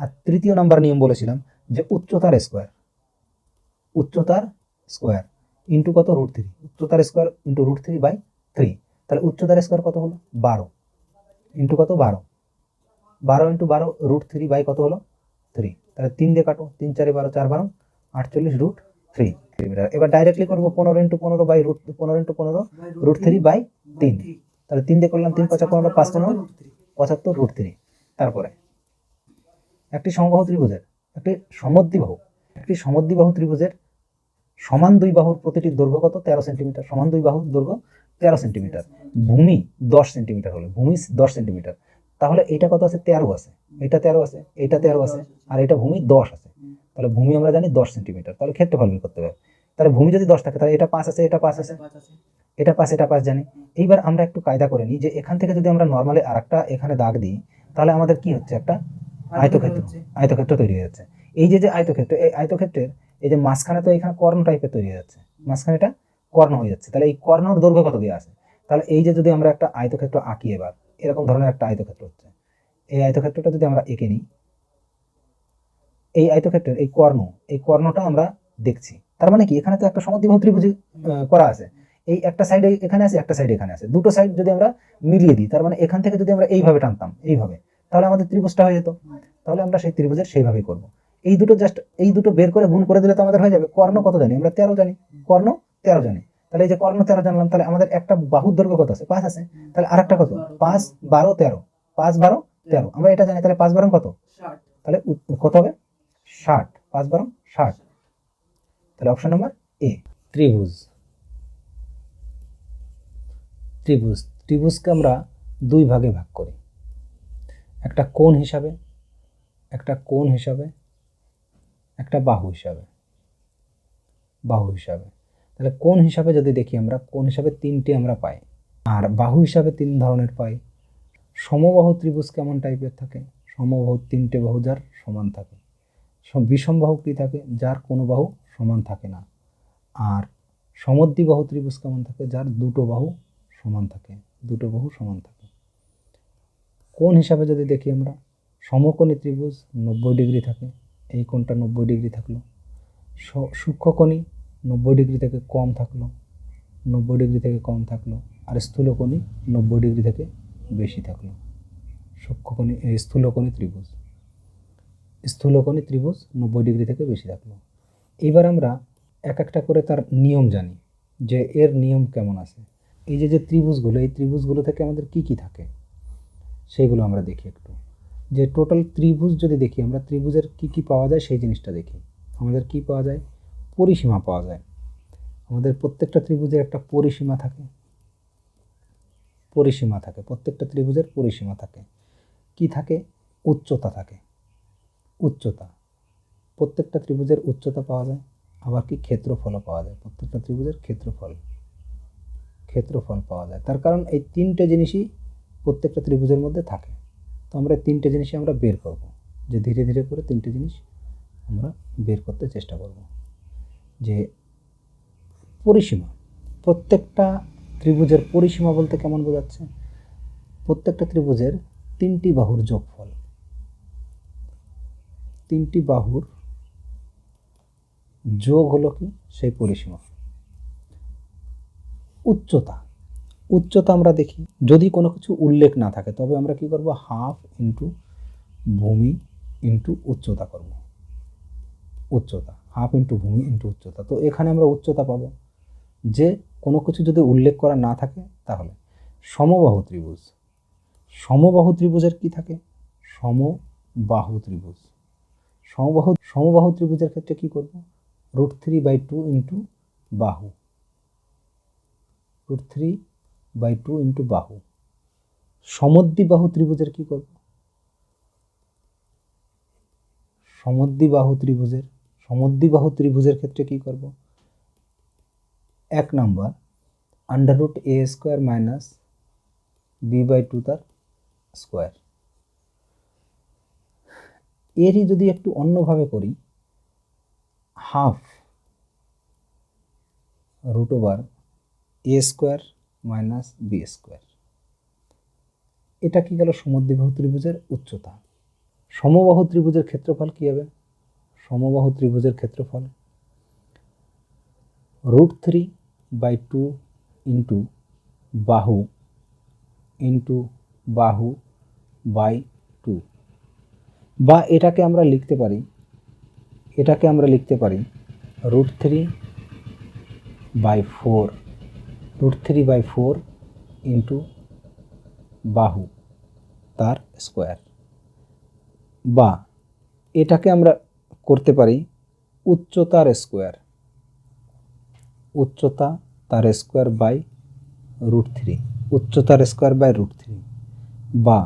আর তৃতীয় নাম্বার নিয়ম বলেছিলাম যে উচ্চতার স্কোয়ার ইন্টু কত √3, উচ্চতার স্কোয়ার ইন্টু √3/3। তাহলে উচ্চতার স্কোয়ার কত হলো 12 ইন্টু কত 12, 12 ইন্টু 12 √3 কত হলো 3। তাহলে 3 দিয়ে কাটো, 3 4 12, 4 12 48 √3 মিটার। এবার ডাইরেক্টলি করবো 15 ইন্টু 15 বাই √15 ইন্টু 15 √3/3। তাহলে 3 দিয়ে করলাম 3 5 15 5 15 75 √3। তারপরে একটি সমবাহু ত্রিভুজের একটি সমদ্বিবাহু ত্রিভুজের সমান দুই বাহুর প্রতিটির দৈর্ঘ্য কত 13 সেন্টিমিটার, সমান দুই বাহুর দৈর্ঘ্য 13 সেন্টিমিটার, ভূমি 10 সেন্টিমিটার হলো, ভূমি 10 সেন্টিমিটার। তাহলে এটা কত আছে 13 আছে, এটা 13 আছে, এটা 13 আছে, আর এটা ভূমি 10 আছে। তাহলে ভূমি আমরা জানি 10 সেন্টিমিটার। তাহলে ক্ষেত্রফল বের করতে হবে। তাহলে ভূমি যদি 10 থাকে তাহলে এটা 5 আছে, এটা 5 আছে, এটা 5, এটা 5 জানি। এইবার আমরা একটু কায়দা করে নিই যে এখান থেকে যদি আমরা নর্মালি আরেকটা এখানে দাগ দিই তাহলে আমাদের কি হচ্ছে, একটা আয়তক্ষেত্র তৈরি হয়ে যাচ্ছে। এই যে আয়তক্ষেত্র, এই আয়তক্ষেত্রের এই যে মাঝখানে তো এখানে কর্ণ টাইপের তৈরি হয়ে যাচ্ছে, মাঝখানে এটা কর্ণ হয়ে যাচ্ছে। তাহলে এই কর্ণর দৈর্ঘ্য কত দেওয়া আছে? তাহলে এই যে যদি আমরা একটা আয়তক্ষেত্র আঁকি, এবার এরকম ধরনের একটা আয়তক্ষেত্র হচ্ছে, এই আয়তক্ষেত্রটা যদি আমরা এঁকে নিই, এই আয়তক্ষেত্রের এই কর্ণটা আমরা দেখছি। তার মানে কি এখানে তো একটা সমদ্বিবাহু ত্রিভুজ করা আছে, এই একটা সাইড এখানে আছে, একটা সাইড এখানে আছে, দুটো সাইড যদি আমরা মিলিয়ে দিই, তার মানে এখান থেকে যদি আমরা এইভাবে টানতাম এইভাবে, তাহলে আমাদের ত্রিভুজটা হয়ে যেত। তাহলে আমরা সেই ত্রিভুজের সেইভাবেই করব। এই দুটো বের করে গুণ করে দিলে তো আমাদের হয়ে যাবে। কর্ণ কত জানি আমরা? 13 জানি, কর্ণ 13 জানি। তাহলে এই যে কর্ণ 13 জানলাম, তাহলে আমাদের একটা বাহুর দৈর্ঘ্য কত আছে? 5 আছে। তাহলে আরেকটা কত? 5 12 13, 5 12 13 আমরা এটা জানি। তাহলে 5 12 কত? 60। তাহলে কত হবে? 60, 5 12 60। তাহলে অপশন নাম্বার এ। ত্রিভুজকে আমরা দুই ভাগে ভাগ করি, একটা কোণ হিসাবে, একটা বাহু হিসাবে। তাহলে কোণ হিসাবে যদি দেখি আমরা, কোণ হিসাবে 3টে আমরা পাই, আর বাহু হিসাবে 3 ধরনের পাই। সমবাহু ত্রিভুজ কেমন টাইপের থাকে? সমবাহু 3টে বাহু যার সমান থাকে। বিষমবাহু কি থাকে? যার কোনো বাহু সমান থাকে না। আর সমদ্বিবাহু ত্রিভুজ কেমন থাকে? যার দুটো বাহু সমান থাকে। কোণ হিসাবে যদি দেখি আমরা, সমকোণী ত্রিভুজ 90 ডিগ্রি থাকে, এই কোণটা 90 ডিগ্রি থাকলো। সূক্ষ্মকোণী 90 ডিগ্রি থেকে কম থাকলো, আর স্থূলকোণী 90 ডিগ্রি থেকে বেশি থাকলো। স্থূলকোণী ত্রিভুজ 90 ডিগ্রি থেকে বেশি থাকলো। এবার আমরা এক একটা করে তার নিয়ম জানি যে এর নিয়ম কেমন আছে। এই যে ত্রিভুজগুলো, এই ত্রিভুজগুলো থেকে আমাদের কি কি থাকে সেইগুলো আমরা দেখি একটু। যে টোটাল ত্রিভুজ যদি দেখি আমরা, ত্রিভুজের কি কি পাওয়া যায় সেই জিনিসটা দেখি। আমাদের কি পাওয়া যায়? পরিসীমা পাওয়া যায়। আমাদের প্রত্যেকটা ত্রিভুজের একটা পরিসীমা থাকে, প্রত্যেকটা ত্রিভুজের পরিসীমা থাকে। কি থাকে? উচ্চতা থাকে, প্রত্যেকটা ত্রিভুজের উচ্চতা পাওয়া যায়। আবার কি ক্ষেত্রফলও পাওয়া যায়, প্রত্যেকটা ত্রিভুজের ক্ষেত্রফল পাওয়া যায়। তার কারণ এই 3টে জিনিসই প্রত্যেকটা ত্রিভুজের মধ্যে থাকে। তো আমরা 3টে জিনিসই আমরা বের করব, যে ধীরে ধীরে করে 3টে জিনিস আমরা বের করতে চেষ্টা করব। যে পরিসীমা, প্রত্যেকটা ত্রিভুজের পরিসীমা বলতে কেমন বোঝাচ্ছে? প্রত্যেকটা ত্রিভুজের 3টি বাহুর যোগফল, 3টি বাহুর যোগ হলো কি সেই পরিসীমা। উচ্চতা আমরা দেখি, যদি কোনো কিছু উল্লেখ না থাকে তবে আমরা কি করব? হাফ ইন্টু ভূমি ইন্টু উচ্চতা করব। হাফ ইন্টু ভূমি ইন্টু উচ্চতা। তো এখানে আমরা উচ্চতা পাবো। যে কোনো কিছু যদি উল্লেখ করা না থাকে তাহলে সমবাহু ত্রিভুজের কি থাকে? সমবাহু ত্রিভুজের ক্ষেত্রে কি করব? √3/2 ইন্টু বাহু, √3/2 ইন্টু বাহু। সমদ্বিবাহু ত্রিভুজের কি করব? সমদ্বিবাহু ত্রিভুজের ক্ষেত্রে কি করব? 1 নম্বর √a² - b/2 তার স্কোয়ার। এরই যদি একটু অন্যভাবে করি, হাফ √a² - b²। এটা কি গেল সমদ্বিবাহু ত্রিভুজের উচ্চতা। সমবাহু ত্রিভুজের ক্ষেত্রফল কি হবে? সমবাহু ত্রিভুজের ক্ষেত্রফল √3/2 ইন্টু বাহু ইন্টু বাহু বাই 2, বা এটাকে আমরা লিখতে পারি √3/4 ইন্টু বাহু তার স্কোয়ার, বা এটাকে আমরা করতে পারি উচ্চতা তার স্কোয়ার বাই √3, বা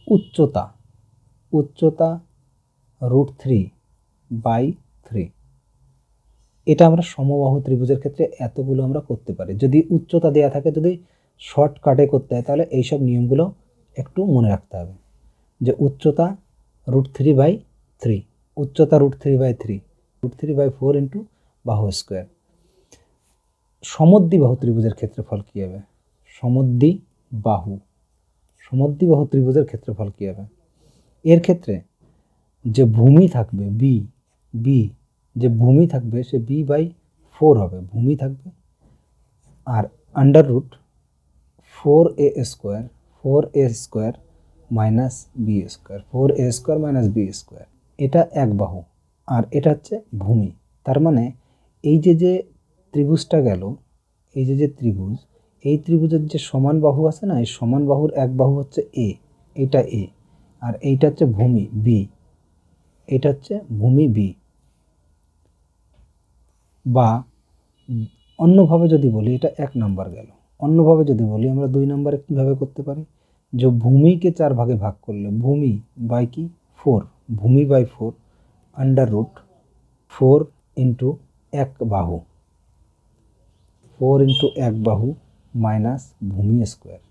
উচ্চতা √3/3। এটা আমরা সমবাহু ত্রিভুজের ক্ষেত্রে এতগুলো আমরা করতে পারি। যদি উচ্চতা দেয়া থাকে, যদি শর্টকাটে করতে হয়, তাহলে এইসব নিয়মগুলো একটু মনে রাখতে হবে, যে উচ্চতা √3/3, √3/4 ইন্টু বাহু স্কোয়ার। সমদ্বিবাহু ত্রিভুজের ক্ষেত্রফল কী হবে? সমদ্বিবাহু ত্রিভুজের ক্ষেত্রফল কী হবে? এর ক্ষেত্রে যে ভূমি থাকবে যে ভূমি থাকবে সে b/4 হবে, ভূমি থাকবে, আর √4a² মাইনাস b², এটা এক বাহু, আর এটা হচ্ছে ভূমি। তার মানে এই যে ত্রিভুজটা গেল, এই যে ত্রিভুজ, এই ত্রিভুজের যে সমান বাহু আছে না, এই সমান বাহুর এক বাহু হচ্ছে এ, এটা এ, আর এইটা হচ্ছে ভূমি বি, এটা হচ্ছে ভূমি বি। বা অন্যভাবে যদি বলি, এটা 1 নাম্বার গেল। অন্যভাবে যদি বলি, আমরা 2 নম্বরে কীভাবে করতে পারি, যে ভূমিকে 4 ভাগে ভাগ করলে ভূমি বাই কি 4, ভূমি/4 √4 ইন্টু 1 বাহু, 4 ইন্টু 1 বাহু মাইনাস ভূমি স্কোয়ার।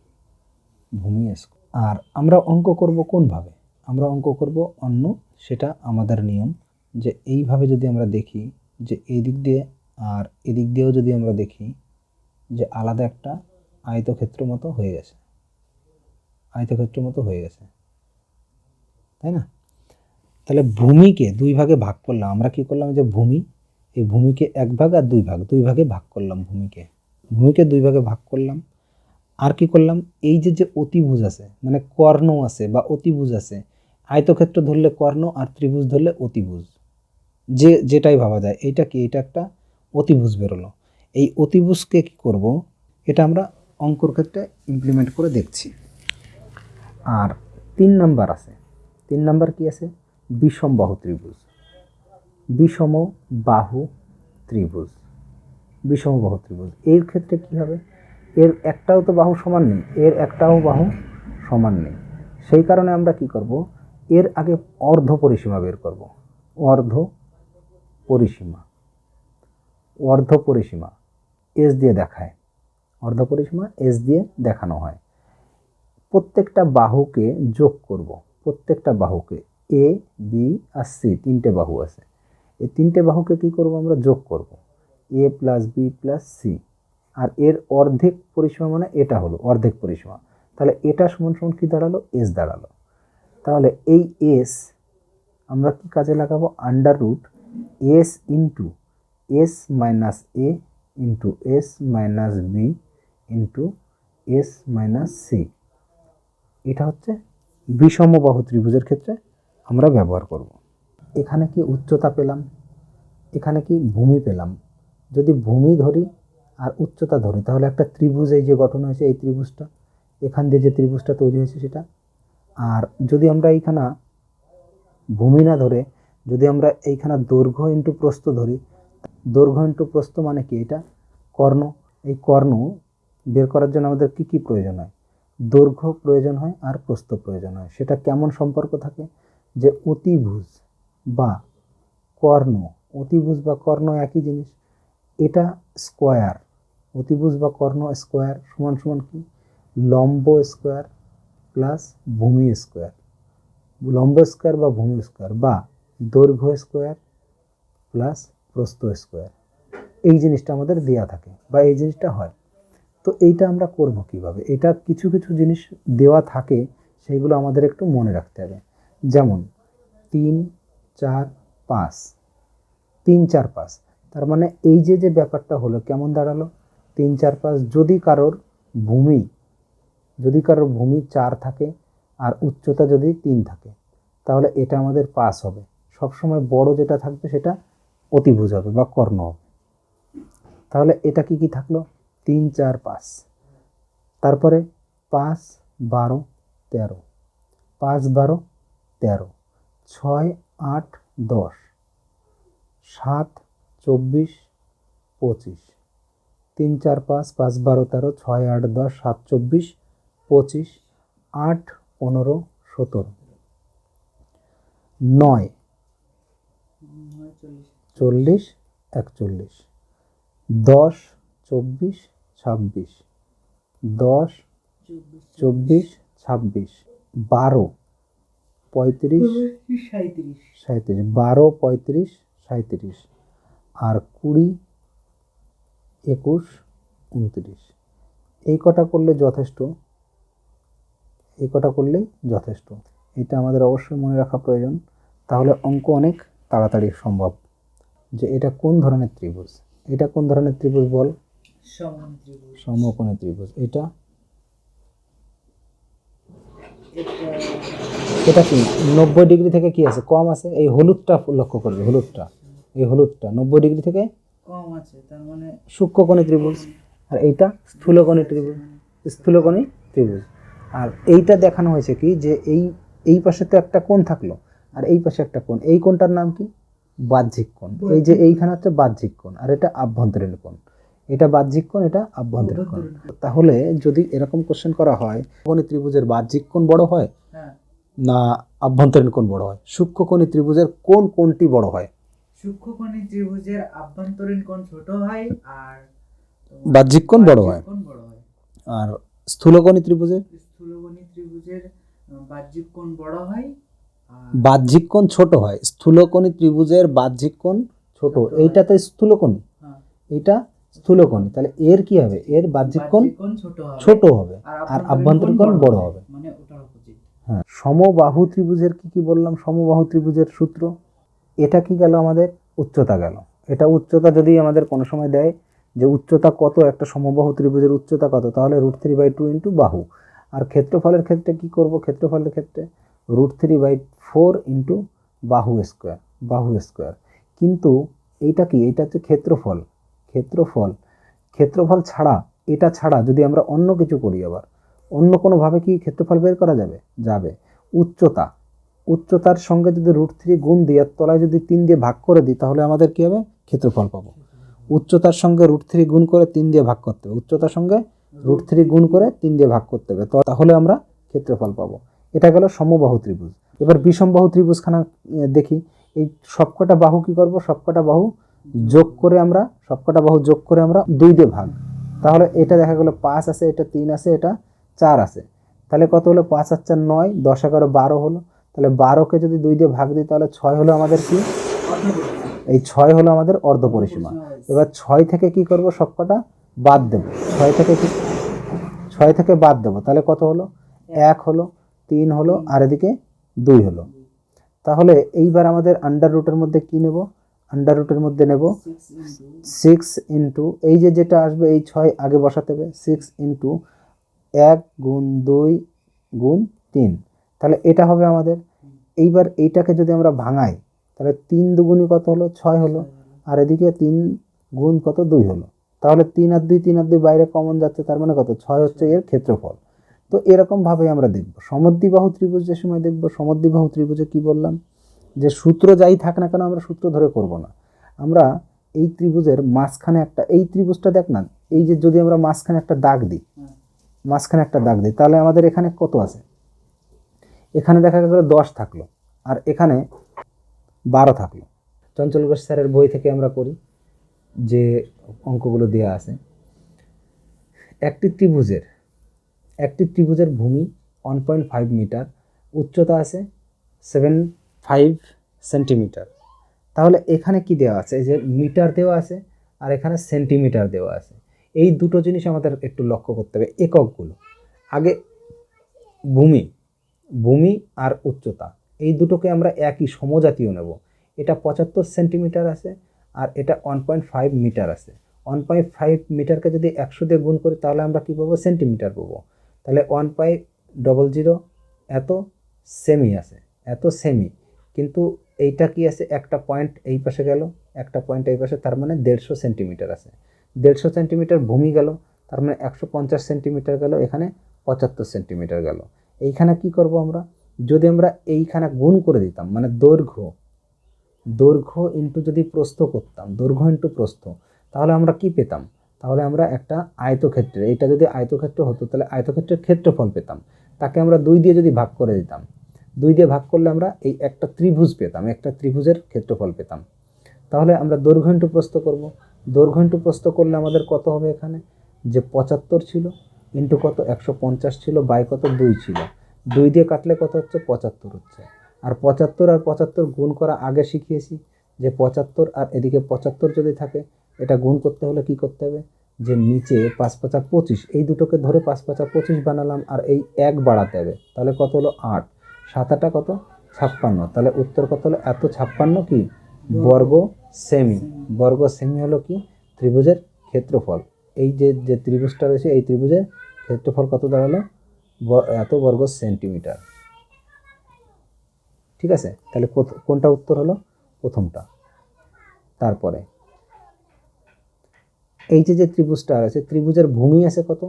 আর আমরা অঙ্ক করব কোনভাবে? আমরা অঙ্ক করব অন্য, সেটা আমাদের নিয়ম, যে এইভাবে যদি আমরা দেখি, যে এই দিক দিয়ে আর এদিক দিয়েও যদি আমরা দেখি, যে আলাদা একটা আয়তক্ষেত্র মতো হয়ে গেছে, তাই না? তাহলে ভূমিকে 2 ভাগে ভাগ করলাম। আমরা কি করলাম, যে এই ভূমিকে 1 ভাগ আর 2 ভাগে ভাগ করলাম। ভূমিকে 2 ভাগে ভাগ করলাম। আর কি করলাম, এই যে অতিভুজ আছে, মানে কর্ণ আছে বা অতিভুজ আছে, আয়তক্ষেত্র ধরলে কর্ণ আর ত্রিভুজ ধরলে অতিভুজ, যেটাই ভাবা যায়। এটা একটা অতিভুজ বেরোলো। এই অতিভুজকে কি করব, এটা আমরা অঙ্কর ক্ষেত্রে ইমপ্লিমেন্ট করে দেখছি। আর 3 নাম্বার আছে। 3 নাম্বার কি আছে? বিষমবাহু ত্রিভুজ। বিষমবাহু ত্রিভুজ এর ক্ষেত্রে কি হবে, এর একটাও তো বাহু সমান নেই, সেই কারণে আমরা কি করব, এর আগে অর্ধ পরিসীমা বের করব। অর্ধ পরিসীমা এস দিয়ে দেখায়, এস দিয়ে দেখানো হয়। প্রত্যেকটা বাহুকে যোগ করব, এ বি আর সি, 3টে বাহু আছে। এই 3টে বাহুকে কি করব, আমরা যোগ করব, এ প্লাস বি প্লাস সি। আর এর অর্ধেক পরিসীমা মানে এটা হলো অর্ধেক পরিসীমা। তাহলে এটা সমান সমান কি দাঁড়ালো, এস দাঁড়ালো। তাহলে এই এস আমরা কি কাজে লাগাবো, √s into S minus A into S minus B into S minus C. এটা হচ্ছে বিষমবাহু ত্রিভুজের ক্ষেত্রে আমরা ব্যবহার করব। এখানে কি উচ্চতা পেলাম, এখানে কি ভূমি পেলাম। যদি ভূমি ধরি আর উচ্চতা ধরি, তাহলে একটা ত্রিভুজ এই যে গঠন হয়েছে, এই ত্রিভুজটা, এখান দিয়ে যে ত্রিভুজটা তৈরি হয়েছে সেটা। আর যদি আমরা এইখানে ভূমি না ধরে, যদি আমরা এইখানে দৈর্ঘ্য ইন্টু প্রস্থ ধরি, দৈর্ঘ্য ইন্টু প্রস্থ মানে কি, এটা কর্ণ। এই কর্ণ বের করার জন্য আমাদের কি কি প্রয়োজন হয়, দৈর্ঘ্য প্রয়োজন হয় আর প্রস্থ প্রয়োজন হয়। সেটা কেমন সম্পর্ক থাকে, যে অতিভুজ বা কর্ণ একই জিনিস। এটা স্কোয়ার, অতিভুজ বা কর্ণ স্কোয়ার সমান সমান কি, লম্ব স্কোয়ার প্লাস ভূমি স্কোয়ার, লম্ব স্কোয়ার বা ভূমি স্কোয়ার, বা দৈর্ঘ্য স্কোয়ার প্লাস প্রস্থ স্কোয়ার। এই জিনিসটা আমাদের দেয়া থাকে বা এই জিনিসটা হয়। তো এইটা আমরা করব কিভাবে, এটা কিছু জিনিস দেওয়া থাকে, সেইগুলো আমাদের একটু মনে রাখতে হবে। যেমন 3, 4, 5, 3, 4, 5, তার মানে এই যে যে ব্যাপারটা হলো কেমন দাঁড়ালো, 3, 4, 5 যদি কারোর ভূমি 4 থাকে আর উচ্চতা যদি 3 থাকে, তাহলে এটা আমাদের 5 হবে। সবসময় বড় যেটা থাকবে সেটা অতিভুজ হবে বা কর্ণ হবে। তাহলে এটা কি কি থাকলো, 3, 4, 5, তারপরে 5, 12, 13, 5, 12, 13, 6, 8, 10, 7, 24, 25, 3, 4, 5, 5, 12, 13, 6, 8, 10, 7, 24, 25, 8, 15, 17, 9, 40, 41, 10, 24, 26, 10, 24, 26, 12, 35, 37, 12, 35, 37, আর 20, 21, 29। এই কটা করলেই যথেষ্ট। এটা আমাদের অবশ্যই মনে রাখা প্রয়োজন, তাহলে অঙ্ক অনেক তাড়াতাড়ি সম্ভব। যে এটা কোন ধরনের ত্রিভুজ, এটা কোন ধরনের ত্রিভুজ বল, সমকোণী ত্রিভুজ। এটা কি 90 ডিগ্রি থেকে কি আছে, কম আছে। এই হলুদটা লক্ষ্য করবে, এই হলুদটা 90 ডিগ্রি থেকে কম আছে, তার মানে সূক্ষ্মকোণী ত্রিভুজ। আর এইটা স্থূলকোণী ত্রিভুজ। আর এইটা দেখানো হয়েছে কি, যে এই পাশে তো একটা কোণ থাকলো আর এই পাশে একটা কোণ, এই কোণটার নাম কি, বাহ্যিক কোণ। এই যে এইখানে হচ্ছে বাহ্যিক কোণ আর এটা আভ্যন্তরীণ কোণ। এটা বাহ্যিক কোণ, এটা আভ্যন্তরীণ কোণ। তাহলে যদি এরকম কোশ্চেন করা হয়, কোণী ত্রিভুজের বাহ্যিক কোণ বড় হয় না আভ্যন্তরীণ কোণ বড় হয়, সূক্ষ্মকোণী ত্রিভুজের কোন কোণটি বড় হয়? সূক্ষ্মকোণী ত্রিভুজের আভ্যন্তরীণ কোণ ছোট হয় আর বাহ্যিক কোণ বড় হয়। আর স্থূলকোণী ত্রিভুজের বাহ্যিক কোণ বড় হয়, বাহ্যিক কোণ ছোট হয়। স্থূলকোণী ত্রিভুজের বাহ্যিক কোণ ছোট, এইটা তো স্থূলকোণী, এটা স্থূলকোণী। তাহলে এর কি হবে, এর বাহ্যিক কোণ ছোট হবে আর আভ্যন্তরীণ কোণ বড় হবে। মানে ওটার অপোজিট। হ্যাঁ, সমবাহু ত্রিভুজের কি বললাম, সমবাহু ত্রিভুজের সূত্র। এটা কি গেল, আমাদের উচ্চতা গেল। এটা উচ্চতা যদি আমাদের কোনো সময় দেয় যে উচ্চতা কত, একটা সমবাহু ত্রিভুজের উচ্চতা কত, তাহলে √3/2 ইন্টু বাহু। আর ক্ষেত্রফলের ক্ষেত্রে কি করব, ক্ষেত্রফলের ক্ষেত্রে √3/4 ইন্টু বাহু স্কোয়ার। কিন্তু এইটা কি, এটা হচ্ছে ক্ষেত্রফল ছাড়া, এটা ছাড়া যদি আমরা অন্য কিছু করি, আবার অন্য কোনোভাবে কি ক্ষেত্রফল বের করা যাবে? উচ্চতার সঙ্গে যদি √3 গুণ দিই আর তলায় যদি 3 দিয়ে ভাগ করে দিই, তাহলে আমাদের কি হবে, ক্ষেত্রফল পাবো। উচ্চতার সঙ্গে √3 গুণ করে 3 দিয়ে ভাগ করতে হবে, উচ্চতার সঙ্গে √3 গুণ করে 3 দিয়ে ভাগ করতে হবে, তাহলে আমরা ক্ষেত্রফল পাবো। এটা গেল সমবাহু ত্রিভুজ। এবার বিষমবাহু ত্রিভুজখানা দেখি। এই সবকটা বাহু কি করব, সবকটা বাহু যোগ করে আমরা 2 দিয়ে ভাগ। তাহলে এটা দেখা গেল 5 আছে, এটা 3 আছে, এটা 4 আছে। তাহলে কত হলো, 5 আর 4 9, 10 11 12 হলো। তাহলে 12কে যদি 2 দিয়ে ভাগ দিই, তাহলে 6 হলো আমাদের কি, এই 6 হলো আমাদের অর্ধপরিসীমা। এবার 6 থেকে কি করব, সবকটা বাদ দেব। 6 থেকে বাদ দেব, তাহলে কত হলো, 1 হলো, 3 হলো, আর এদিকে 2 হলো। তাহলে এইবার আমাদের আন্ডার রুটের মধ্যে কি নেব, আন্ডার রুটের মধ্যে নেব 6 ইন্টু, এই যে যেটা আসবে এই 6 আগে বসাতে হবে, 6 ইন্টু 1 গুণ 2 গুণ 3। তাহলে এটা হবে আমাদের। এইবার এইটাকে যদি আমরা ভাঙাই, তাহলে 3 দুগুণী কত হলো, 6 হলো, আর এদিকে 3 গুণ কত, 2 হলো। তাহলে 3 আর 2 বাইরে কমন যাচ্ছে, তার মানে কত, 6 হচ্ছে এর ক্ষেত্রফল। তো এরকম ভাবে আমরা দেখব সমদ্বিবাহু ত্রিভুজ। যে সময় দেখব সমদ্বিবাহু ত্রিভুজে কি বললাম, যে সূত্র যাই থাক না কেন, আমরা সূত্র ধরে করব না। আমরা এই ত্রিভুজের মাঝখানে একটা, এই ত্রিভুজটা দেখ না, এই যে যদি আমরা মাঝখানে একটা দাগ দিই, তাহলে আমাদের এখানে কত আছে, এখানে দেখা গেল 10 থাকলো আর এখানে 12 থাকলো। চঞ্চল ঘোষ স্যারের বই থেকে আমরা করি, যে অঙ্কগুলো দেওয়া আছে। একটি ত্রিভুজের ভূমি 1.5 মিটার, উচ্চতা আছে 75 সেন্টিমিটার। তাহলে এখানে কি দেওয়া আছে, এই যে মিটার দেওয়া আছে আর এখানে সেন্টিমিটার দেওয়া আছে। এই দুটো জিনিস আমাদের একটু লক্ষ্য করতে হবে, এককগুলো। আগে ভূমি, ভূমি আর উচ্চতা এই দুটোকে আমরা একই সমজাতীয় নেব। এটা 75 সেন্টিমিটার আছে আর এটা 1.5 মিটার আছে। 1.5 মিটারকে যদি 100 দিয়ে গুণ করি তাহলে আমরা কী পাবো, সেন্টিমিটার পাবো। তাহলে 1.00 এত সেমি আছে, এত সেমি। কিন্তু এইটা কি আছে, একটা পয়েন্ট এই পাশে গেল, একটা পয়েন্ট এই পাশে, তার মানে 150 সেন্টিমিটার আছে। 150 সেন্টিমিটার ভূমি গেল, তার মানে 150 সেন্টিমিটার গেল, এখানে 75 সেন্টিমিটার গেল। এইখানে কি করব আমরা, যদি আমরা এইখানে গুণ করে দিতাম, মানে দৈর্ঘ্য ইন্টু যদি প্রস্থ করতাম, দৈর্ঘ্য ইন্টু প্রস্থ, তাহলে আমরা কি পেতাম, তাহলে আমরা একটা আয়তক্ষেত্রে, এটা যদি আয়তক্ষেত্র হতো তাহলে আয়তক্ষেত্রের ক্ষেত্রফল পেতাম। তাকে আমরা 2 দিয়ে যদি ভাগ করে দিতাম, 2 দিয়ে ভাগ করলে আমরা এই একটা ত্রিভুজ পেতাম, একটা ত্রিভুজের ক্ষেত্রফল পেতাম। তাহলে আমরা দৈর্ঘ্য ইন্টু প্রস্থ করব। দৈর্ঘ্য ইন্টু প্রস্থ করলে আমাদের কত হবে, এখানে যে 75 ছিল ইন্টু কত 150 ছিল, বাই কত 2 ছিল, 2 দিয়ে কাটলে কত হচ্ছে 75 হচ্ছে। আর 75 আর 75 গুণ করা আগে শিখিয়েছি, যে 75 আর এদিকে 75 যদি থাকে, এটা গুণ করতে হলে কি করতে হবে, যে নিচে 5 5 25, এই দুটোকে ধরে 5 5 25 বানালাম, আর এই 1 বাড়াতে হবে, তাহলে কত হলো 8, 7 8 কত 56। তাহলে উত্তর কত হলো, এত 56 কি বর্গ সেমি। বর্গ সেমি হলো কি ত্রিভুজের ক্ষেত্রফল। এই যে ত্রিভুজটা রয়েছে এই ত্রিভুজের ক্ষেত্রফল কত দাঁড়ালো, এত বর্গ সেন্টিমিটার। ঠিক আছে, তাহলে কোনটা উত্তর হলো, প্রথমটা। তারপরে এই যে ত্রিভুজটা আছে, ত্রিভুজের ভূমি আছে কত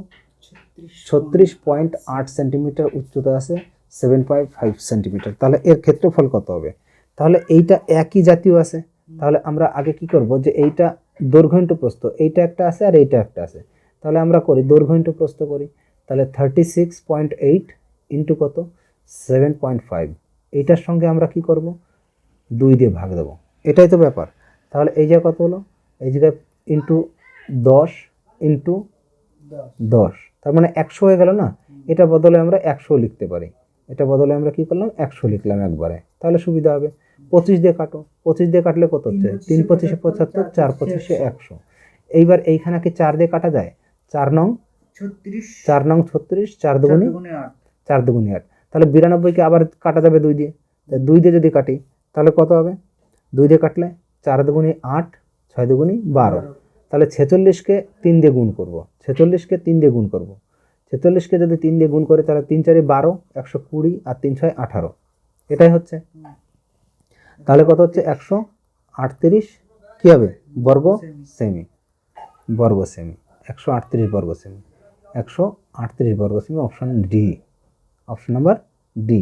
36.8 সেন্টিমিটার, উচ্চতা আছে 7.5 সেন্টিমিটার। তাহলে এর ক্ষেত্রফল কত হবে, তাহলে এইটা একই জাতীয় আছে। তাহলে আমরা আগে কি করব, যে এইটা দৈর্ঘ্য ইন্টু প্রস্থ, এইটা একটা আছে আর এইটা একটা আছে, তাহলে আমরা করি দৈর্ঘ্য ইন্টু প্রস্থ করি। তাহলে 36.8 ইন্টু কত 7.5, এইটার সঙ্গে আমরা কি করব, 2 দিয়ে ভাগ দেব, এটাই তো ব্যাপার। তাহলে এই জায়গা কত হলো, এই জায়গায় ইন্টু 10 ইন্টু 10, তার মানে 100 হয়ে গেল না। এটা বদলে আমরা 100 লিখতে পারি, এটা বদলে আমরা কি করলাম 100 লিখলাম একবারে, তাহলে সুবিধা হবে। 25 দিয়ে কাটো, 25 দিয়ে কাটলে কত হচ্ছে 3 25 75, 4 25 100। এইবার এইখানে কি 4 দিয়ে কাটা যায়, 4 নং 36, 4 দুগুণে 8, তাহলে 92কে আবার কাটা যাবে 2 দিয়ে। 2 দিয়ে যদি কাটি তাহলে কত হবে, 2 দিয়ে কাটলে 4 দুগুণে 8, 6 দুগুণে 12। তাহলে 46কে 3 দিয়ে গুণ করব, 46কে 3 দিয়ে গুণ করব, 46কে যদি 3 দিয়ে গুণ করে তাহলে 3 4 12, 120 আর 3 6 18, এটাই হচ্ছে। তাহলে কত হচ্ছে 138 কি হবে বর্গ সেমি, বর্গ সেমি 138 বর্গ সেমি, 138 বর্গ semi. Option D, option number D.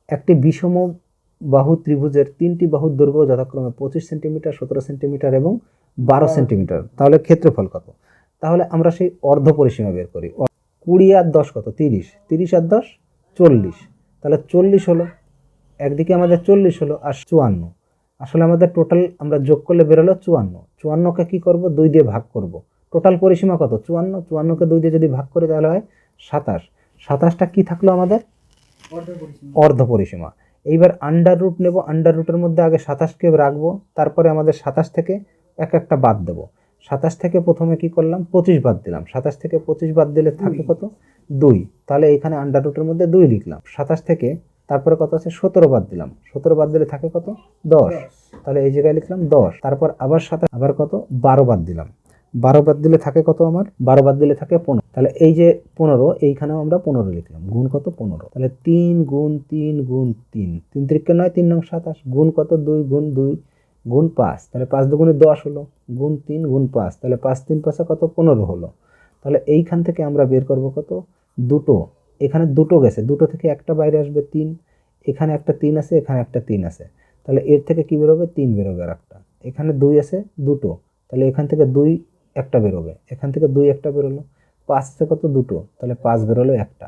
একটি বিষম বাহু ত্রিভুজের 3টি বাহুর দৈর্ঘ্য যথাক্রমে 25 সেন্টিমিটার, 17 সেন্টিমিটার এবং 12 সেন্টিমিটার। তাহলে ক্ষেত্রফল কত, তাহলে আমরা সেই অর্ধ পরিসীমা বের করি। 20 আর 10 কত 30, 30 আর 10 40, তাহলে 40 হলো, একদিকে আমাদের 40 হলো আর 54, আসলে আমাদের টোটাল আমরা যোগ করলে বেরোলো 54। 54কে কি করব 2 দিয়ে ভাগ করব, টোটাল পরিসীমা কত 54, 54কে 2 দিয়ে যদি ভাগ করি তাহলে হয় 27। 27টা কি থাকলো আমাদের অর্ধ পরিসীমা। এইবার আন্ডার রুট নেব, আন্ডার রুটের মধ্যে আগে 27কে রাখবো, তারপরে আমাদের 27 থেকে এক একটা বাদ দেব। 27 থেকে প্রথমে কি করলাম 25 বাদ দিলাম, 27 থেকে 25 বাদ দিলে থাকে কত 2, তাহলে এখানে আন্ডার রুটের মধ্যে 2 লিখলাম। 27 থেকে তারপরে কত আছে 17 বাদ দিলাম, 17 বাদ দিলে থাকে কত 10, তাহলে এই জায়গায় লিখলাম 10। তারপর আবার 27 আবার কত 12 বাদ দিলাম, 12 বাদ দিলে থাকে কত আমার 12 বাদ দিলে থাকে 15, তাহলে এই যে 15 এইখানেও আমরা 15 লিখলাম, গুণ কত 15। তাহলে 3 গুণ 3 গুণ 3, 3 3 9, 3 9 27, গুণ কত 2 গুণ 2 গুণ 5, তাহলে 5 দুগুণে 10 হলো, গুণ 3 গুণ 5, তাহলে 5 3 5 কত 15 হলো। তাহলে এইখান থেকে আমরা বের করব কত দুটো, এখানে দুটো গেছে, দুটো থেকে একটা বাইরে আসবে 3, এখানে একটা 3 আছে, এখানে একটা 3 আছে, তাহলে এর থেকে কি বেরোবে 3 বেরোবে আর একটা, এখানে 2 আছে দুটো, তাহলে এখান থেকে 2 একটা বেরোবে, এখান থেকে 2 একটা বেরোলো, 5 আছে কত দুটো, তাহলে 5 বেরোলো একটা।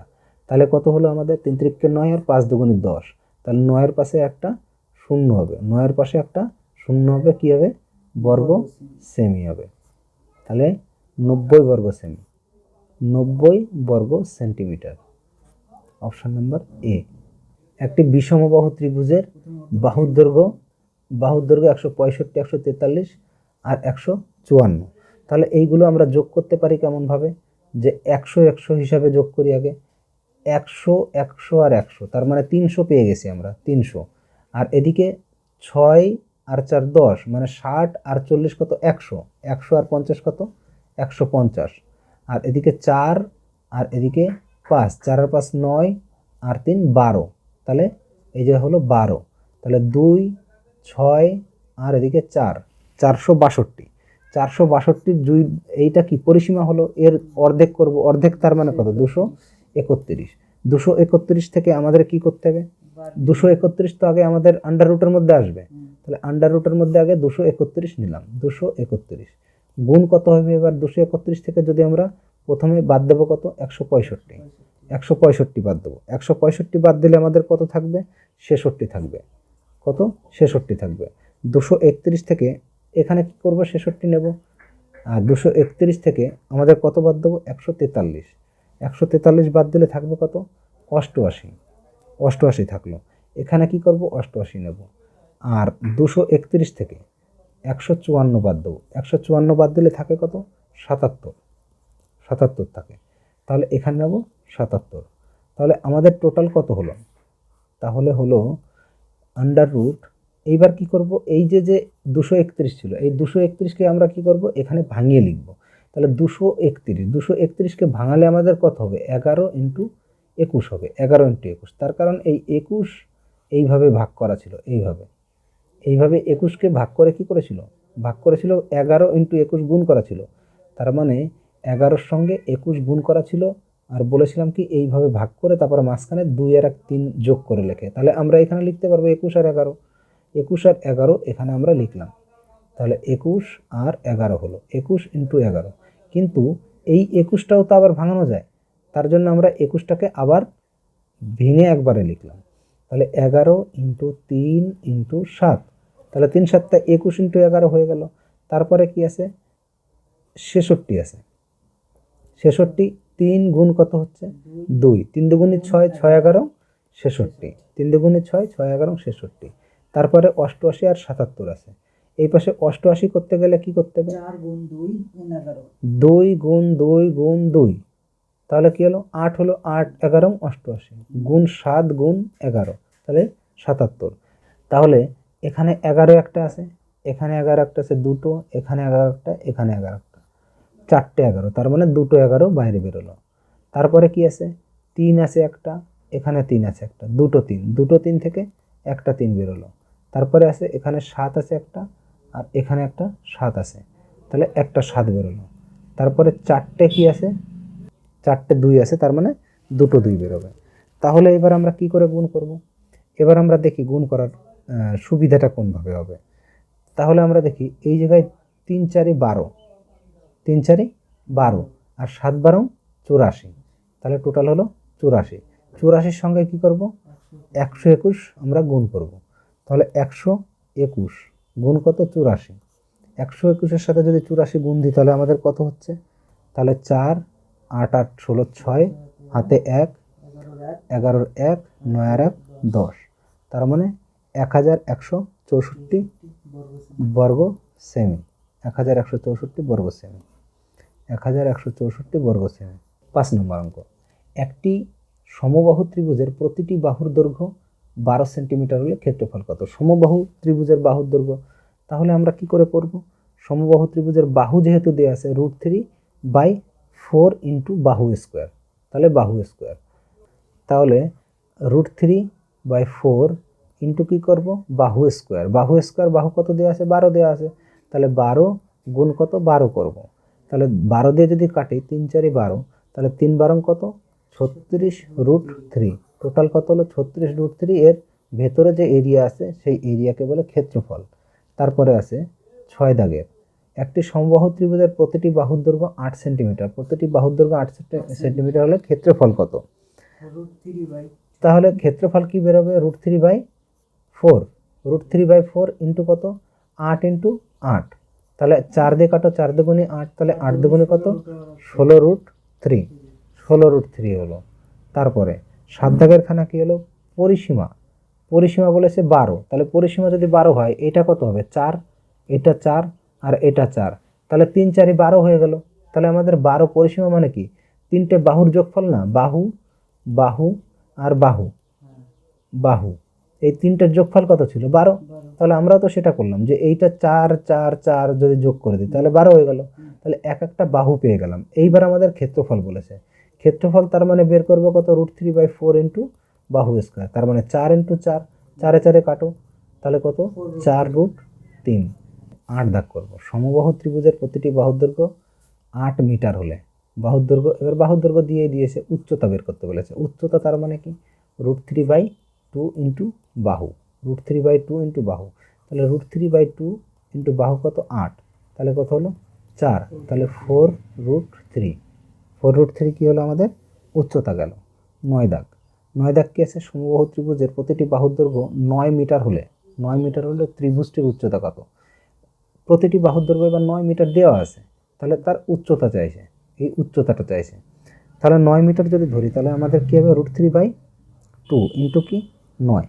তাহলে কত হলো আমাদের 3 3 9 আর 5 দুগুণে 10, তাহলে 9 এর পাশে একটা শূন্য হবে, 9 এর পাশে একটা শূন্য হবে, কি হবে বর্গ সেমি হবে। তাহলে 90 বর্গ সেমি, 90 বর্গ সেন্টিমিটার। Option number A. একটি বিষমবাহু ত্রিভুজের বাহুর দৈর্ঘ্য 165, 143 আর 154। তাহলে এইগুলো আমরা যোগ করতে পারি কেমনভাবে, যে 100 100 হিসাবে যোগ করি আগে, একশো, একশো আর একশো, তার মানে 300 পেয়ে গেছি আমরা, 300। আর এদিকে 6 আর 4 10, মানে 60 আর 40 কত, 100। 100 আর 50 কত, 150। আর এদিকে 4 আর এদিকে 5, 4 আর 5 9 আর 3 12, তাহলে এই যে হলো 12। তাহলে 2 6 আর এদিকে 4, 462। 462 এইটা কি পরিসীমা হলো, এর অর্ধেক করব, অর্ধেক তার মানে কত, 231। 231 থেকে আমাদের কি করতে হবে, 231 তো আগে আমাদের আন্ডার রুটের মধ্যে আসবে, তাহলে আন্ডার রুটের মধ্যে আগে 231 নিলাম। 231 গুণ কত হবে এবার, 231 থেকে যদি আমরা প্রথমে বাদ দেবো কত, 165। 165 বাদ দেবো, 165 বাদ দিলে আমাদের কত থাকবে, 66 থাকবে। কত, 66 থাকবে। 231 থেকে এখানে কি করবো, 66 নেব। আর 231 থেকে আমাদের কত বাদ দেবো, 143। 143 বাদ দিলে থাকবে কত, 88। 88 থাকলো। এখানে কি করব, 88 নেব। আর 231 থেকে 154 বাদ দেবো। 154 বাদ দিলে থাকে কত, 77। 77 থাকে। তাহলে এখানে নেব 77। তাহলে আমাদের টোটাল কত হলো, তাহলে হলো আন্ডার রুট। এইবার কি করব, এই যে যে 231 ছিল, এই 231কে আমরা কি করব, এখানে ভাঙিয়ে লিখব। তাহলে 231কে ভাঙালে আমাদের কত হবে, 11 ইন্টু 21 হবে। 11 ইন্টু 21, তার কারণ এই 21 এইভাবে ভাগ করা ছিল, এইভাবে 21কে ভাগ করে কি করেছিল, ভাগ করেছিল 11 ইন্টু 21 গুণ করা ছিল। তার মানে 11-র সঙ্গে 21 গুণ করা ছিল, আর বলেছিলাম কি এইভাবে ভাগ করে তারপরে মাঝখানে 2 আর 3 যোগ করে লেখে। তাহলে আমরা এখানে লিখতে পারবো 21 আর 11। 21 আর 11 এখানে আমরা লিখলাম। তাহলে 21 আর 11 হলো, 21 ইন্টু 11। কিন্তু এই 21টাও তো আবার ভাঙানো যায়, তার জন্য আমরা 21টাকে আবার ভেঙে একবারে লিখলাম। তাহলে 11 ইন্টু 3 ইন্টু 7, তাহলে 3 7 21 ইন্টু 11 হয়ে গেল। তারপরে কি আছে, 66 আছে। 66, 3 গুণ কত হচ্ছে, 2, 3 দুগুণে 6, 6 11 66, 3 দুগুণে 6, 6 11 66। তারপরে 88 আর 77 আছে। এই পাশে 88 করতে গেলে কি করতে হবে, 4 গুণ 2 গুণ 11। 2 গুণ 2 গুণ 2, তাহলে কি হলো, 8 হলো, 8 11 88 গুণ 7 গুণ 11, তাহলে 77। তাহলে এখানে 11 একটা আছে, এখানে 11 একটা আছে, দুটো, এখানে 11 একটা, এখানে 11 একটা, 4টে 11, তার মানে 2টো 11 বাইরে বেরোলো। তারপরে কি আছে, 3 আছে একটা, এখানে 3 আছে একটা, দুটো 3, দুটো 3 থেকে একটা 3 বেরোলো। তারপরে আছে এখানে 7 আছে একটা, আর এখানে একটা 7 আছে, তাহলে একটা 7 বেরোলো। তারপরে 4টে কি আছে, 4টে 2 আছে, তার মানে দুটো 2 বেরোবে। তাহলে এবার আমরা কি করে গুণ করব, এবার আমরা দেখি গুণ করার সুবিধাটা কোনভাবে হবে। তাহলে আমরা দেখি এই জায়গায় 3 4 12, 3 4 12 আর 7 12 84, তাহলে টোটাল হলো 84। 84-র সঙ্গে কি করব, 121 আমরা গুণ করব। তাহলে 121 গুণ কত, 84। 121-এর সাথে যদি 84 গুণ দিই তাহলে আমাদের কত হচ্ছে, তাহলে 4 8 8 16 6, হাতে 1, 11-র 1, 9 আর 1 10, তার মানে 1164 বর্গ সেমি। 1164 বর্গ সেমি। 1164 বর্গ সেমি। 5 নম্বর অঙ্ক, একটি সমবাহু ত্রিভুজের প্রতিটি বাহুর দৈর্ঘ্য 12 সেন্টিমিটার হলে ক্ষেত্রফল কত। সমবাহু ত্রিভুজের বাহুর দৈর্ঘ্য, তাহলে আমরা কি করে করব, সমবাহু ত্রিভুজের বাহু যেহেতু দেওয়া আছে √3/4 ইন্টু বাহু স্কোয়ার, তাহলে বাহু স্কোয়ার। তাহলে √3/4 ইন্টু কী করব, বাহু স্কোয়ার। বাহু স্কোয়ার, বাহু কত দেওয়া আছে, 12 দেওয়া আছে, তাহলে 12 গুণ কত, 12 করব। তাহলে 12 দিয়ে যদি কাটি, 3 4 12, তাহলে 3 12 কত, 36√3। টোটাল কত হলো, 36√3। এর ভেতরে যে এরিয়া আছে সেই এরিয়াকে বলে ক্ষেত্রফল। তারপরে আছে 6 দাগের, একটি সমবাহু ত্রিভুজের প্রতিটি বাহুর দৈর্ঘ্য 8 সেন্টিমিটার, প্রতিটি বাহুর দৈর্ঘ্য 8 সেন্টিমিটার হলে ক্ষেত্রফল কত। তাহলে ক্ষেত্রফল কি বেরোবে, √3/4। √3/4 ইন্টু কত, 8 ইন্টু 8, তাহলে 4 দিয়ে কাটো, 4 দুগুণে 8, তাহলে 8 দুগুণে কত, 16√3। 16√3 হলো। তারপরে 7 দাগের খানা কি হলো, পরিসীমা। পরিসীমা বলেছে 12, তাহলে পরিসীমা যদি 12 হয় এটা কত হবে, 4, এটা 4 আর এটা 4, তাহলে 3 4 12 হয়ে গেল। তাহলে আমাদের 12 পরিসীমা মানে কি, 3টে বাহুর যোগফল না, বাহু বাহু আর বাহু, বাহু এই তিনটার যোগফল কত ছিল? 12। তাহলে আমরাও তো সেটা করলাম যে এইটা 4 4 4 যদি যোগ করে দিই তাহলে 12 হয়ে গেল। তাহলে এক একটা বাহু পেয়ে গেলাম। এইবার আমাদের ক্ষেত্রফল বলেছে। ক্ষেত্রফল তার মানে বের করবো কত? √3/4 ইন্টু বাহু স্কোয়ার, তার মানে 4 ইন্টু 4, 4 4 কাটো, তাহলে কত? 4√3। 8 দাগ করবো। সমবাহু ত্রিভুজের প্রতিটি বাহুর দৈর্ঘ্য 8 মিটার হলে বাহুর দৈর্ঘ্য, এবার বাহুর দৈর্ঘ্য দিয়ে দিয়েছে, উচ্চতা বের করতে বলেছে। উচ্চতা তার মানে কি? √3/2 ইন্টু বাহু, √3/2 ইন্টু বাহু, তাহলে √3/2 ইন্টু বাহু কত? 8, তাহলে কত হলো? 4, তাহলে 4√3। 4√3 কি হলো আমাদের? উচ্চতা গেল। 9 দাগ। 9 দাগ কি আছে? সমবাহু ত্রিভুজের প্রতিটি বাহুর দৈর্ঘ্য 9 মিটার হলে, 9 মিটার হলে ত্রিভুজটির উচ্চতা কত? প্রতিটি বাহুর দৈর্ঘ্য এবার 9 মিটার দেওয়া আছে, তাহলে তার উচ্চতা চাইছে, এই উচ্চতাটা চাইছে। তাহলে 9 মিটার যদি ধরি তাহলে আমাদের কী হবে? √3/2 ইন্টু কি? 9,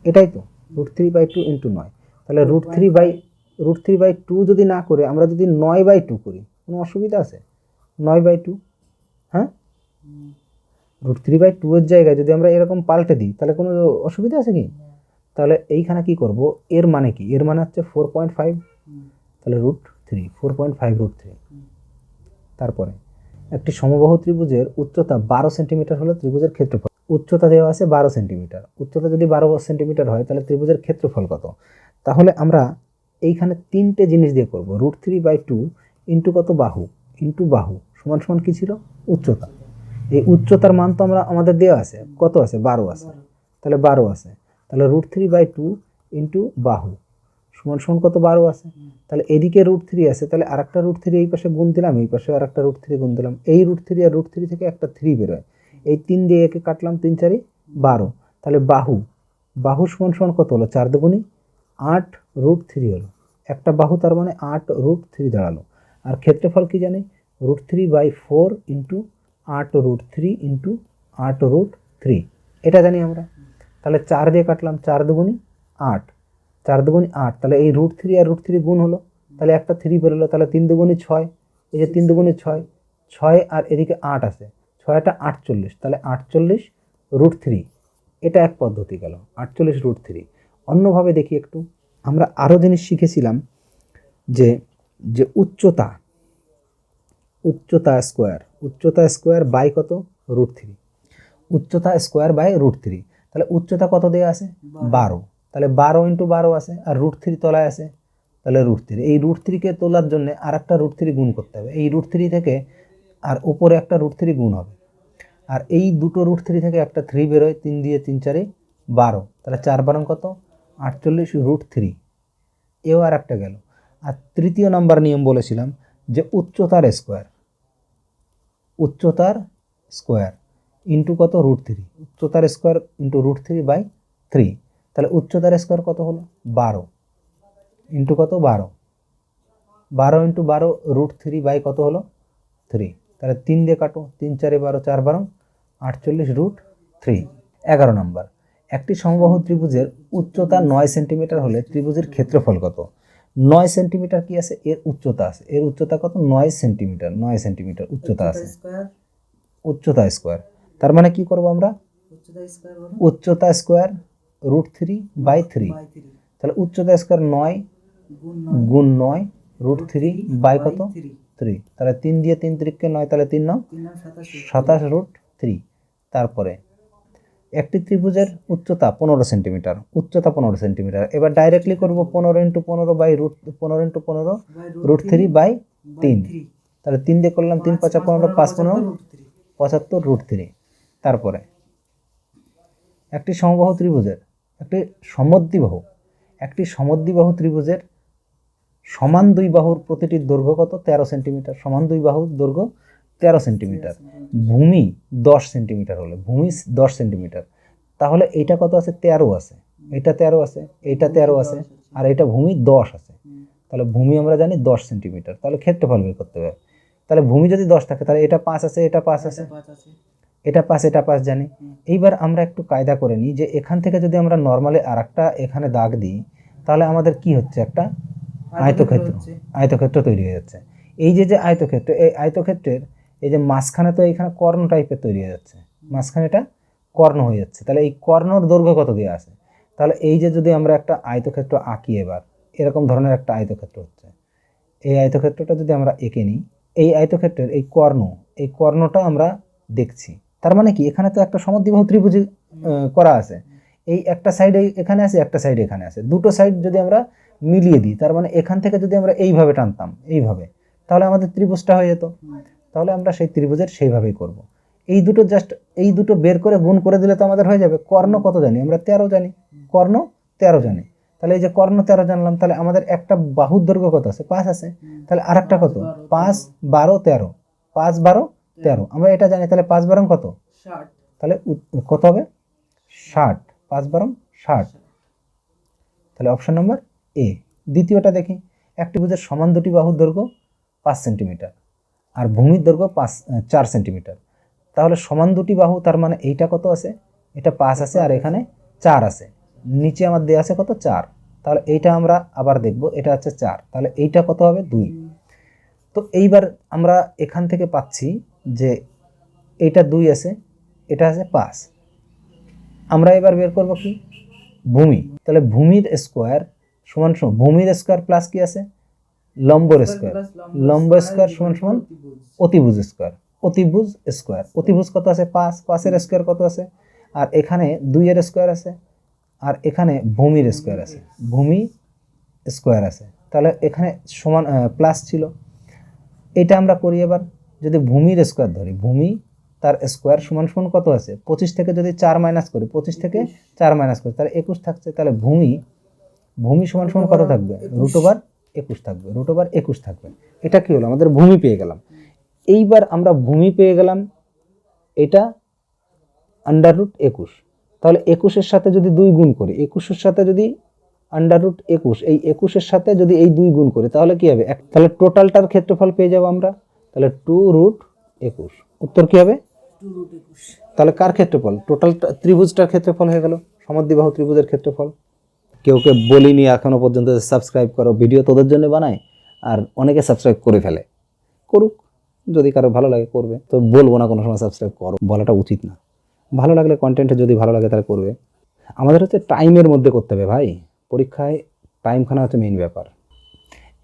এটাই তো √3/2 ইন্টু 9। তাহলে √3/2 যদি না করে আমরা যদি 9/2 করি, কোনো অসুবিধা আছে? 9/2, হ্যাঁ, √3/2 এর জায়গায় যদি আমরা এরকম পাল্টে দিই তাহলে কোনো অসুবিধা আছে কি? তাহলে এইখানে কি করব? এর মানে কি? এর মানে হচ্ছে 4.5, তাহলে √3, 4.5√3। তারপরে একটি সমবাহু ত্রিভুজের উচ্চতা 12 সেন্টিমিটার হলে ত্রিভুজের ক্ষেত্রফল। উচ্চতা দেওয়া আছে 12 সেন্টিমিটার। উচ্চতা যদি 12 সেন্টিমিটার হয় তাহলে ত্রিভুজের ক্ষেত্রফল কত? তাহলে আমরা এইখানে তিনটে জিনিস দিয়ে করব। √3/2 ইন্টু কত? বাহু, ইন্টু বাহু সমান সমান কি ছিল? উচ্চতা। এই উচ্চতার মান তো আমাদের দেওয়া আছে, কত আছে? 12 আছে, তাহলে 12 আছে, তাহলে √3/2 ইন্টু বাহু সমান সমান কত? 12 আছে। তাহলে এদিকে √3 আছে, তাহলে আর একটা √3 এই পাশে গুণ দিলাম, এই পাশে আর একটা √3 গুণ দিলাম, এই √3 আর √3 থেকে একটা 3 বেরোয়, এই 3 দিয়ে একে কাটলাম, 3 4 12, তাহলে বাহু, বাহু সমান সমান কত হলো? 4 দুগুণী 8 √3 হলো। একটা বাহু তার মানে 8 √3 দাঁড়ালো। আর ক্ষেত্রফল কি জানি? √3/4 ইন্টু 8 √3 ইন্টু 8 √3, এটা জানি আমরা। তাহলে 4 দিয়ে কাটলাম, 4 দুগুণী 8, 4 দুগুণী 8, তাহলে এই √3 আর √3 গুণ হলো, তাহলে একটা 3 বেরোলো, তাহলে 3 দুগুণী 6, এই যে 3 দুগুণী 6, 6 আর এদিকে 8 আছে, 6টা 48, তাহলে 48 √3, এটা এক পদ্ধতি গেল, 48 √3। অন্যভাবে দেখি একটু, আমরা আরও জিনিস শিখেছিলাম যে যে উচ্চতা, উচ্চতা স্কোয়ার বাই কত? √3, উচ্চতা স্কোয়ার বাই √3। তাহলে উচ্চতা কত দেওয়া আছে? 12, তাহলে 12 ইন্টু 12 আছে, আর √3 তলায় আছে, তাহলে √3। এই √3কে তোলার জন্য আর একটা √3 গুণ করতে হবে, এই √3 থেকে আর উপরে একটা √3 গুণ হবে, আর এই দুটো √3 থেকে একটা 3 বেরোয়, 3 দিয়ে 3 4 12, তাহলে 4 12 কত? 48 √3, এও আর একটা গেল। আর তৃতীয় নাম্বার নিয়ম বলেছিলাম যে উচ্চতার স্কোয়ার ইন্টু কত? √3, উচ্চতার স্কোয়ার ইন্টু √3/3, তাহলে উচ্চতার স্কোয়ার কত হলো? 12 ইন্টু কত? 12, 12 ইন্টু 12 √3 বাই কত হলো? 3, তাহলে 3 দিয়ে কাটো, 3 4 12, 4 12 48 √3। 11 নম্বর, একটি সমবাহু ত্রিভুজের উচ্চতা 9 সেন্টিমিটার হলে ত্রিভুজের ক্ষেত্রফল কত? 9 সেন্টিমিটার কি আছে? এর উচ্চতা আছে, এর উচ্চতা কত? 9 সেন্টিমিটার, 9 সেন্টিমিটার উচ্চতা আছে, উচ্চতা স্কোয়ার। তার মানে কি করব আমরা? উচ্চতা স্কোয়ার √3/3, তাহলে উচ্চতা স্কোয়ার 9 গুণ 9 √3 বাই কত? 3, তাহলে 3 দিয়ে 3 3কে 9, তাহলে 3 9 27 √3। তারপরে একটি ত্রিভুজের উচ্চতা 15 সেন্টিমিটার, উচ্চতা 15 সেন্টিমিটার। এবার ডাইরেক্টলি করব 15 ইন্টু 15 বাই √15 ইন্টু 15 √3/3, তাহলে 3 দিয়ে করলাম, 3 5 15, 5 15 75 √3। তারপরে একটি সমবাহু ত্রিভুজের একটি সমদ্বিবাহু ত্রিভুজের সমান দুই বাহুর প্রতিটির দৈর্ঘ্য কত? 13 সেন্টিমিটার, সমান দুই বাহুর দৈর্ঘ্য 13 সেন্টিমিটার, ভূমি 10 সেন্টিমিটার হলে, ভূমি 10 সেন্টিমিটার, তাহলে এইটা কত আছে? 13 আছে, এইটা 13 আছে, এইটা 13 আছে, আর এটা ভূমি 10 আছে, তাহলে ভূমি আমরা জানি 10 সেন্টিমিটার, তাহলে ক্ষেত্রফল বের করতে হবে। তাহলে ভূমি যদি 10 থাকে তাহলে এটা 5 আছে, এটা 5 আছে, এটা 5, এটা 5 জানি। এইবার আমরা একটু কায়দা করে নিই যে এখান থেকে যদি আমরা নর্মালি আর একটা এখানে দাগ দিই তাহলে আমাদের কি হচ্ছে? একটা আয়তক্ষেত্র তৈরি হয়ে যাচ্ছে। এই যে আয়তক্ষেত্র, এই আয়তক্ষেত্রের এই যে মাঝখানে তো এখানে কর্ণ টাইপের তৈরি হয়ে যাচ্ছে, মাঝখানে এটা কর্ণ হয়ে যাচ্ছে। তাহলে এই কর্ণর দৈর্ঘ্য কত দেওয়া আছে? তাহলে এই যে যদি আমরা একটা আয়তক্ষেত্র আঁকি, এবার এরকম ধরনের একটা আয়তক্ষেত্র হচ্ছে, এই আয়তক্ষেত্রটা যদি আমরা এঁকে নিই, এই আয়তক্ষেত্রের এই কর্ণটা আমরা দেখছি। তার মানে কি, এখানে তো একটা সমদ্বিবাহু ত্রিভুজ করা আছে, এই একটা সাইড এখানে আছে, একটা সাইড এখানে আছে, দুটো সাইড যদি আমরা মিলিয়ে দিই, তার মানে এখান থেকে যদি আমরা এইভাবে টানতাম, এইভাবে, তাহলে আমাদের ত্রিভুজটা হয়ে যেত। তাহলে আমরা সেই ত্রিভুজের সেইভাবেই করব। এই দুটো বের করে গুণ করে দিলে তো আমাদের হয়ে যাবে। কর্ণ কত জানি আমরা? 13 জানি। কর্ণ 13 জানি। তাহলে এই যে কর্ণ 13 জানলাম, তাহলে আমাদের একটা বাহুর দৈর্ঘ্য কত আছে? 5 আছে। তাহলে আরেকটা কত? 5 12 13, 5 12 13, আমরা এটা জানি। তাহলে 5 12 কত? 60। তাহলে কত হবে? 60। 5 12 60। তাহলে অপশন নম্বর এ। দ্বিতীয়টা দেখি, একটি ত্রিভুজের সমান দুটি বাহুর দৈর্ঘ্য 5 সেন্টিমিটার আর ভূমির দৈর্ঘ্য 4 সেন্টিমিটার। তাহলে সমান দুটি বাহু, তার মানে এইটা কত আছে? এটা 5 আছে আর এখানে 4 আছে। নিচে আমার দেওয়া আছে কত? 4। তাহলে এইটা আমরা আবার দেখব, এটা হচ্ছে 4, তাহলে এইটা কত হবে? 2। তো এইবার আমরা এখান থেকে পাচ্ছি যে এইটা 2 আছে, এটা আছে 5। আমরা এবার বের করব কি? ভূমি। তাহলে ভূমির স্কোয়ার সমান সমান ভূমির স্কোয়ার প্লাস কি আছে? Number square. লম্ব স্কোয়ার সমান সমান অতিভুজ স্কোয়ার। অতিভুজ স্কোয়ার, অতিভুজ কত আছে? 5। 5 এর স্কোয়ার কত আছে? আর এখানে 2 এর স্কোয়ার আছে, আর এখানে ভূমির স্কোয়ার আছে, ভূমি স্কোয়ার আছে। তাহলে এখানে সমান প্লাস ছিল। এটা আমরা করি এবার, যদি ভূমির স্কোয়ার ধরি, ভূমি তার স্কোয়ার সমান সমান কত আছে? 25 থেকে যদি 4 মাইনাস করি, 25 থেকে 4 মাইনাস করি, তাহলে 21 থাকছে। তাহলে ভূমি সমান সমান কত থাকবে? √21 থাকবে, √21 থাকবে। এটা কি হলো? আমাদের ভূমি পেয়ে গেলাম। এইবার আমরা ভূমি পেয়ে গেলাম, এটা √21। তাহলে 21-এর সাথে যদি 2 গুণ করি, 21-এর সাথে যদি √21, এই 21-এর সাথে যদি এই 2 গুণ করি, তাহলে কি হবে? তাহলে টোটালটার ক্ষেত্রফল পেয়ে যাব আমরা। তাহলে 2√21, উত্তর কি হবে? 2√21। তাহলে কার ক্ষেত্রফল? টোটাল ত্রিভুজটার ক্ষেত্রফল হয়ে গেল, সমদ্বিবাহু ত্রিভুজের ক্ষেত্রফল। কেউকে বলিনি এখনো পর্যন্ত সাবস্ক্রাইব করো, ভিডিও তোদের জন্য বানাই, আর অনেকে সাবস্ক্রাইব করে ফেলে। করুক, যদি কারো ভালো লাগে করবে, তো বলবো না কোনো সময় সাবস্ক্রাইব করো, বলাটা উচিত না। ভালো লাগলে, কন্টেন্টে যদি ভালো লাগে তাহলে করবে। আমাদের হচ্ছে টাইমের মধ্যে করতে হবে ভাই, পরীক্ষায় টাইমখানা হচ্ছে মেইন ব্যাপার।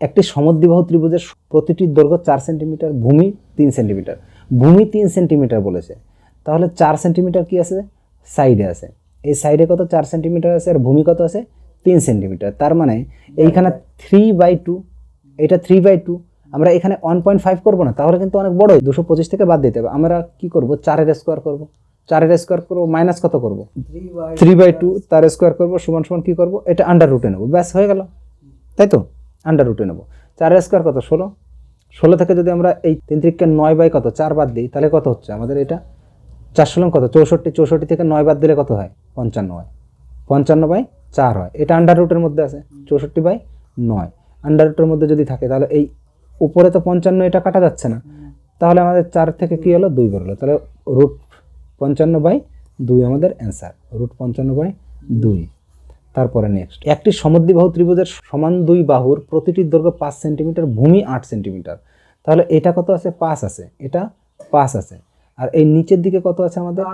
একটি সমদ্বিবাহু ত্রিভুজের প্রতিটির দৈর্ঘ্য 4 সেন্টিমিটার, ভূমি 3 সেন্টিমিটার। ভূমি 3 সেন্টিমিটার বলেছে, তাহলে 4 সেন্টিমিটার কি আছে? সাইডে আছে। এই সাইডে কত? 4 সেন্টিমিটার আছে, আর ভূমি কত আছে? 3 সেন্টিমিটার। তার মানে এইখানে 3/2, এটা 3/2। আমরা এখানে 1.5 করবো না, তাহলে কিন্তু অনেক বড়, 225 থেকে বাদ দিতে হবে। আমরা কি করব? 4-এর স্কোয়ার করব। 4-এর স্কোয়ার করবো, মাইনাস কত করব? 3/2, তার স্কোয়ার করবো, সমান সমান কি করব? এটা আন্ডার রুটে নেবো, ব্যাস হয়ে গেল, তাই তো? আন্ডার রুটে নেবো। 4-এর স্কোয়ার কত? 16। 16 থেকে যদি আমরা এই 3 9 বাই কত? 4 বাদ দিই, তাহলে কত হচ্ছে আমাদের? এটা 4 16 কত? 64। 64 থেকে 9 বাদ দিলে কত হয়? 55 হয়। 55/4 হয়। এটা আন্ডার রুটের মধ্যে আছে, 64/9 আন্ডার রুটের মধ্যে যদি থাকে, তাহলে এই উপরে তো 55, এটা কাটা যাচ্ছে না, তাহলে আমাদের 4 থেকে কি হলো? 2 বেরোলো। তাহলে √55/2 আমাদের অ্যান্সার, √55/2। তারপরে নেক্সট, একটি সমদ্বিবাহু ত্রিভুজের সমান 2 বাহুর প্রতিটির দৈর্ঘ্য 5 সেন্টিমিটার, ভূমি 8 সেন্টিমিটার। তাহলে এটা কত আছে? 5 আছে, এটা 5 আছে, আর এই নিচের দিকে কত আছে আমাদের?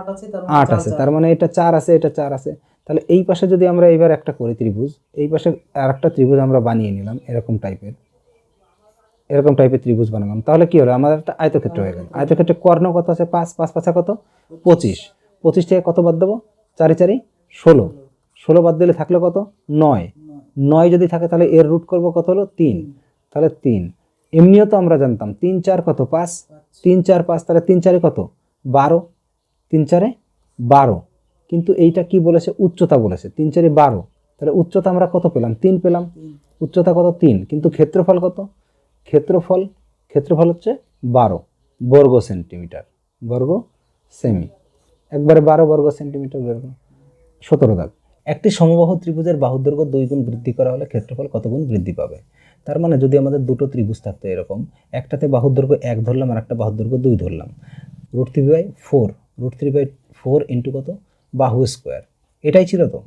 8 আছে, তার মানে এটা 4 আছে, এটা 4 আছে। তাহলে এই পাশে যদি আমরা এবার একটা করি ত্রিভুজ, এই পাশে আরেকটা ত্রিভুজ আমরা বানিয়ে নিলাম, এরকম টাইপের ত্রিভুজ বানালাম, তাহলে কি হলো? আমাদের একটা আয়তক্ষেত্র হয়ে গেল। আয়তক্ষেত্রে কর্ণ কত আছে? 5। 5 5 কত? 25। 25 থেকে কত বাদ দেবো? 4 4 16। 16 বাদ দিলে থাকলো কত? 9। 9 যদি থাকে, তাহলে এর রুট করব কত হলো? 3। তাহলে 3। এমনিও তো আমরা জানতাম 3 4 কত? 5। 3 4 5, তাহলে 3 4 কত? 12। 3 4 12। কিন্তু এইটা কি বলেছে? উচ্চতা বলেছে। 3 4 12, তাহলে উচ্চতা আমরা কত পেলাম? 3 পেলাম। উচ্চতা কত? 3। কিন্তু ক্ষেত্রফল কত? ক্ষেত্রফল হচ্ছে 12 বর্গ সেন্টিমিটার, বর্গ সেমি, একবারে 12 বর্গ সেন্টিমিটার বের করো। 17 দাগ। একটি সমবাহু ত্রিভুজের বাহুর দৈর্ঘ্য 2 গুণ বৃদ্ধি করা হলে ক্ষেত্রফল কত গুণ বৃদ্ধি পাবে? তার মানে যদি আমাদের দুটো ত্রিভুজ থাকতো এরকম, একটাতে বাহুর দৈর্ঘ্য 1 ধরলাম আর একটা বাহুর দৈর্ঘ্য 2 ধরলাম, √3/4, √3/4 ইন্টু কত? বাহু স্কোয়ার, এটাই ছিল তো।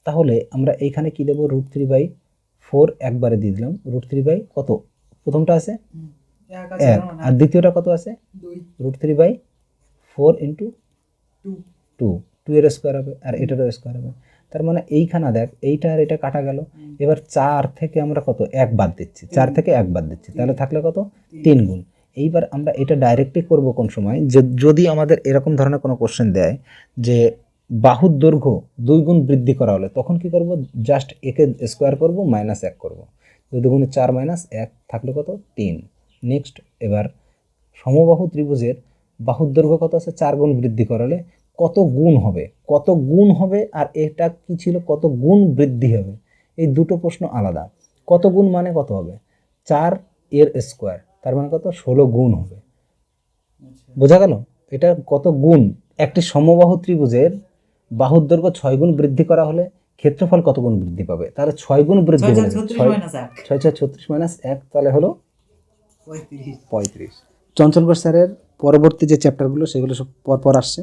তাহলে আমরা এইখানে কি দেবো? √3/4 একবারে দিয়ে দিলাম, √3/ কত? প্রথমটা আছে 1, আর দ্বিতীয়টা কত আছে? 2। √3/4 ইন্টু টু এর স্কোয়ার হবে আর এটারও স্কোয়ার হবে। তার মানে এইখানে দেখ এইটা আর এটা কাটা গেল। এবার 4 থেকে আমরা কত 1 বাদ দিচ্ছি, 4 থেকে 1 বাদ দিচ্ছি, তাহলে থাকলে কত 3 গুণ। এইবার আমরা এটা ডাইরেক্টলি করব কোন সময়, যে যদি আমাদের এরকম ধরনের কোনো কোশ্চেন দেয় যে বাহুর দৈর্ঘ্য 2 গুণ বৃদ্ধি করা হলে তখন কি করব, জাস্ট একে স্কোয়ার করব মাইনাস 1 করব, 2 গুণে 4 মাইনাস 1 থাকলে কত 3। নেক্সট এবার সমবাহু ত্রিভুজের বাহুর দৈর্ঘ্য কত আছে, 4 গুণ বৃদ্ধি করালে কত গুণ হবে, কত গুণ হবে আর এটা কি ছিল কত গুণ বৃদ্ধি হবে, এই দুটো প্রশ্ন আলাদা। কত গুণ মানে কত হবে, 4 এর স্কোয়ার, তার মানে কত 16 গুণ হবে। বোঝা গেল? এটা কত গুণ, একটি সমবাহু ত্রিভুজের বাহুর দৈর্ঘ্য 6 গুণ বৃদ্ধি করা হলে ক্ষেত্রফল কত গুণ বৃদ্ধি পাবে, তাহলে 6 গুণ বৃদ্ধি হলে 6 36 মাইনাস 1 তাহলে হলো 35। চঞ্চল ঘোষ স্যারের পরবর্তী যে চ্যাপ্টারগুলো সেগুলো সব পরপর আসছে।